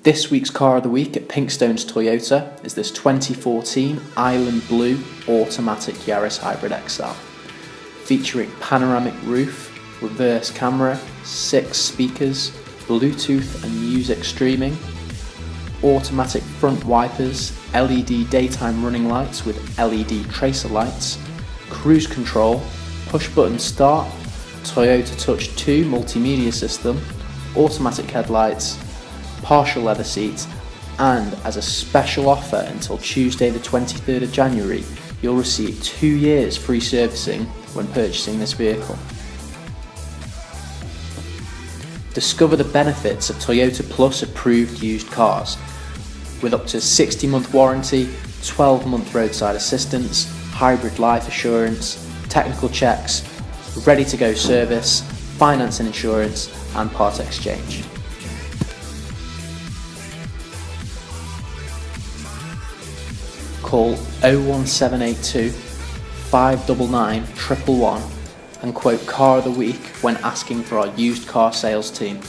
This week's car of the week at Pinkstones Toyota is this 2014 Island Blue automatic Yaris Hybrid XL. Featuring panoramic roof, reverse camera, 6 speakers, Bluetooth and music streaming, automatic front wipers, LED daytime running lights with LED tracer lights, cruise control, push button start, Toyota Touch 2 multimedia system, automatic headlights, partial leather seats, and as a special offer until Tuesday the 23rd of January, you'll receive 2 years free servicing when purchasing this vehicle. Discover the benefits of Toyota Plus approved used cars with up to 60-month warranty, 12-month roadside assistance, hybrid life assurance, technical checks, ready-to-go service, finance and insurance, and part exchange. Call 01782 599 111 and quote Car of the Week when asking for our used car sales team.